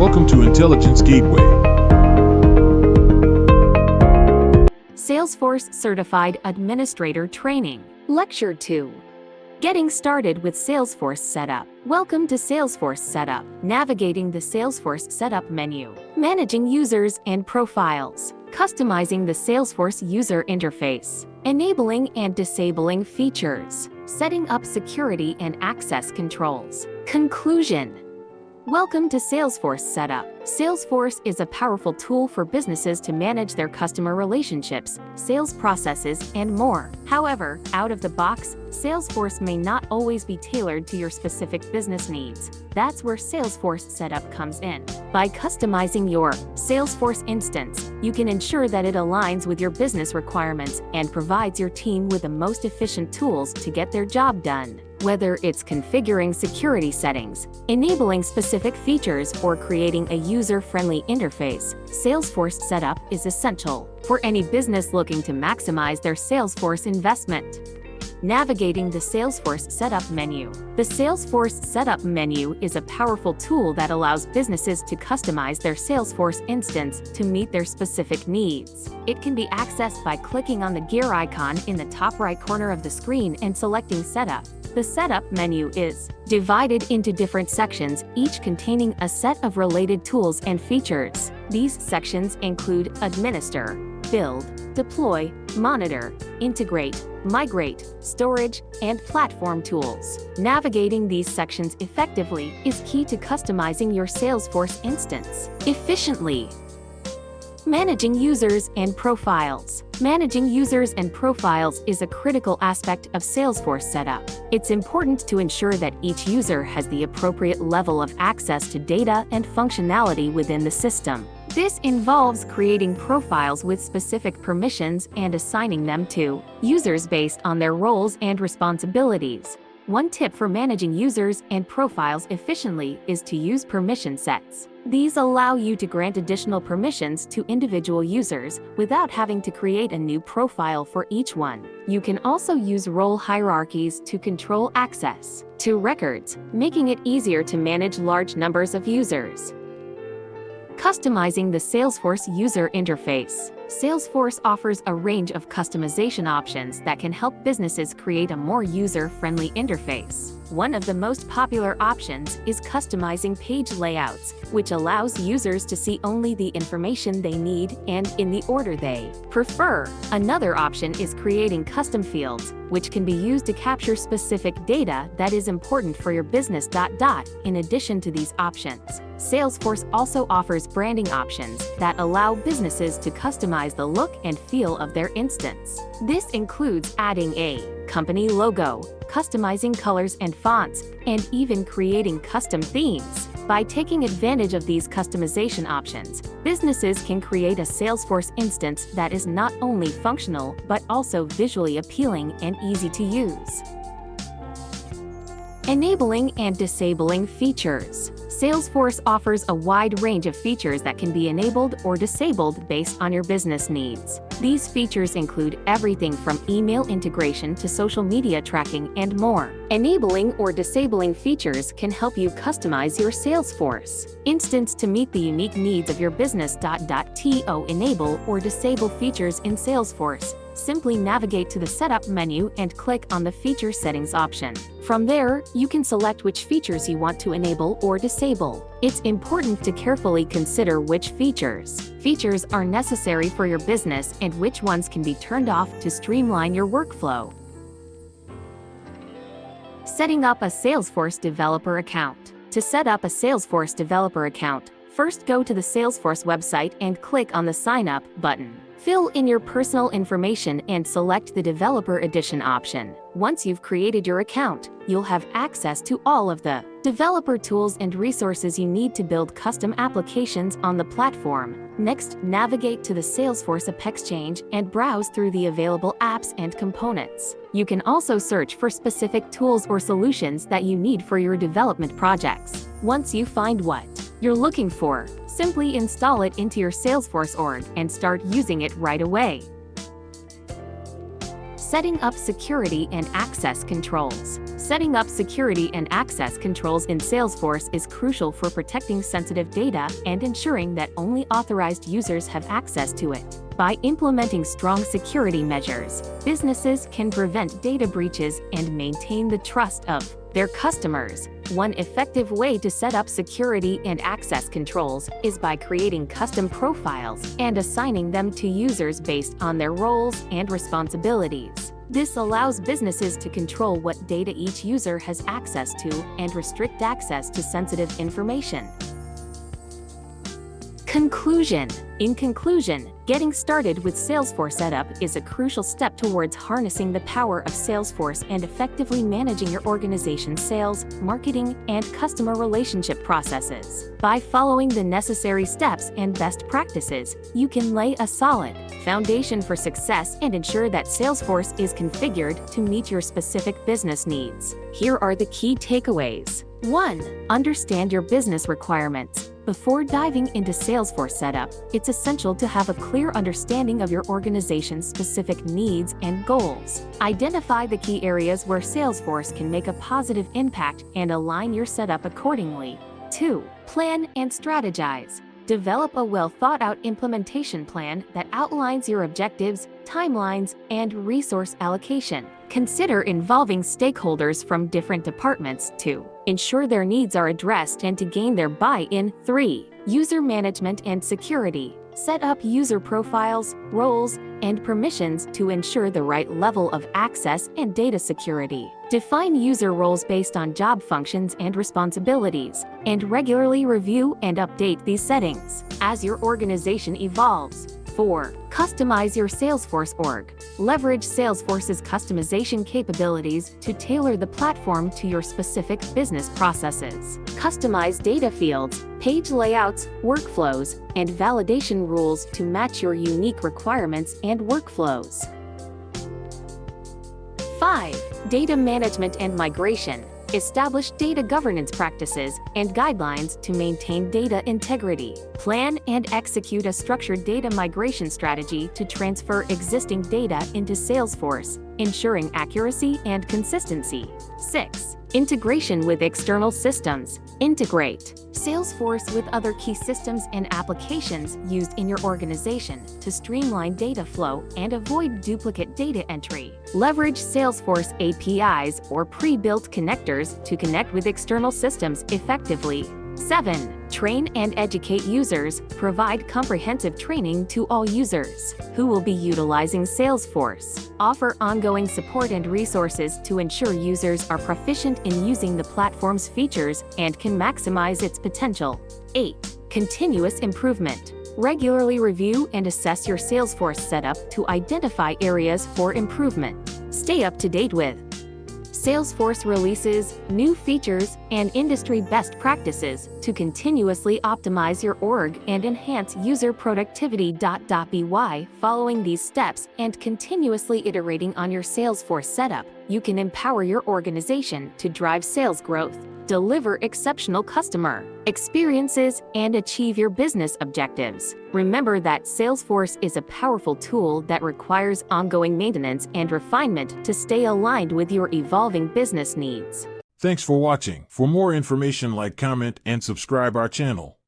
Welcome to Intelligence Gateway. Salesforce Certified Administrator Training. Lecture 2. Getting started with Salesforce Setup. Welcome to Salesforce Setup. Navigating the Salesforce Setup menu. Managing users and profiles. Customizing the Salesforce user interface. Enabling and disabling features. Setting up security and access controls. Conclusion. Welcome to Salesforce Setup. Salesforce is a powerful tool for businesses to manage their customer relationships, sales processes, and more. However, out of the box, Salesforce may not always be tailored to your specific business needs. That's where Salesforce Setup comes in. By customizing your Salesforce instance, you can ensure that it aligns with your business requirements and provides your team with the most efficient tools to get their job done. Whether it's configuring security settings, enabling specific features, or creating a user-friendly interface, Salesforce Setup is essential for any business looking to maximize their Salesforce investment. Navigating the Salesforce Setup menu. The Salesforce Setup menu is a powerful tool that allows businesses to customize their Salesforce instance to meet their specific needs. It can be accessed by clicking on the gear icon in the top right corner of the screen and selecting Setup. The Setup menu is divided into different sections, each containing a set of related tools and features. These sections include Administer, Build, Deploy, Monitor, Integrate, Migrate, Storage, and Platform tools. Navigating these sections effectively is key to customizing your Salesforce instance efficiently. Managing users and profiles. Managing users and profiles is a critical aspect of Salesforce Setup. It's important to ensure that each user has the appropriate level of access to data and functionality within the system. This involves creating profiles with specific permissions and assigning them to users based on their roles and responsibilities. One tip for managing users and profiles efficiently is to use permission sets. These allow you to grant additional permissions to individual users without having to create a new profile for each one. You can also use role hierarchies to control access to records, making it easier to manage large numbers of users. Customizing the Salesforce user interface. Salesforce offers a range of customization options that can help businesses create a more user-friendly interface. One of the most popular options is customizing page layouts, which allows users to see only the information they need and in the order they prefer. Another option is creating custom fields, which can be used to capture specific data that is important for your business. In addition to these options, Salesforce also offers branding options that allow businesses to customize the look and feel of their instance. This includes adding a company logo, customizing colors and fonts, and even creating custom themes. By taking advantage of these customization options, businesses can create a Salesforce instance that is not only functional but also visually appealing and easy to use. Enabling and disabling features. Salesforce offers a wide range of features that can be enabled or disabled based on your business needs. These features include everything from email integration to social media tracking and more. Enabling or disabling features can help you customize your Salesforce instance to meet the unique needs of your business. To enable or disable features in Salesforce, simply navigate to the Setup menu and click on the Feature Settings option. From there, you can select which features you want to enable or disable. It's important to carefully consider which features are necessary for your business and which ones can be turned off to streamline your workflow. Setting up a Salesforce developer account. To set up a Salesforce developer account, first go to the Salesforce website and click on the Sign Up button. Fill in your personal information and select the Developer Edition option. Once you've created your account, you'll have access to all of the developer tools and resources you need to build custom applications on the platform. Next, navigate to the Salesforce App Exchange and browse through the available apps and components. You can also search for specific tools or solutions that you need for your development projects. Once you find what you're looking for, simply install it into your Salesforce org and start using it right away. Setting up security and access controls. Setting up security and access controls in Salesforce is crucial for protecting sensitive data and ensuring that only authorized users have access to it. By implementing strong security measures, businesses can prevent data breaches and maintain the trust of their customers. One effective way to set up security and access controls is by creating custom profiles and assigning them to users based on their roles and responsibilities. This allows businesses to control what data each user has access to and restrict access to sensitive information. Conclusion. In conclusion, getting started with Salesforce setup is a crucial step towards harnessing the power of Salesforce and effectively managing your organization's sales, marketing, and customer relationship processes. By following the necessary steps and best practices, you can lay a solid foundation for success and ensure that Salesforce is configured to meet your specific business needs. Here are the key takeaways. 1. Understand your business requirements. Before diving into Salesforce setup, it's essential to have a clear understanding of your organization's specific needs and goals. Identify the key areas where Salesforce can make a positive impact and align your setup accordingly. 2. Plan and strategize. Develop a well-thought-out implementation plan that outlines your objectives, timelines, and resource allocation. Consider involving stakeholders from different departments to ensure their needs are addressed and to gain their buy-in. 3. User management and security. Set up user profiles, roles, and permissions to ensure the right level of access and data security. Define user roles based on job functions and responsibilities, and regularly review and update these settings as your organization evolves. 4. Customize your Salesforce org. Leverage Salesforce's customization capabilities to tailor the platform to your specific business processes. Customize data fields, page layouts, workflows, and validation rules to match your unique requirements and workflows. 5. Data management and migration. Establish data governance practices and guidelines to maintain data integrity. Plan and execute a structured data migration strategy to transfer existing data into Salesforce, ensuring accuracy and consistency. 6. Integration with external systems. Integrate Salesforce with other key systems and applications used in your organization to streamline data flow and avoid duplicate data entry. Leverage Salesforce APIs or pre-built connectors to connect with external systems effectively. 7. Train and educate users. Provide comprehensive training to all users who will be utilizing Salesforce. Offer ongoing support and resources to ensure users are proficient in using the platform's features and can maximize its potential. 8. Continuous improvement. Regularly review and assess your Salesforce setup to identify areas for improvement. Stay up to date with Salesforce releases, new features, and industry best practices to continuously optimize your org and enhance user productivity. By following these steps and continuously iterating on your Salesforce setup, you can empower your organization to drive sales growth, deliver exceptional customer experiences, and achieve your business objectives. Remember that Salesforce is a powerful tool that requires ongoing maintenance and refinement to stay aligned with your evolving business needs. Thanks for watching. For more information, like, comment, and subscribe our channel.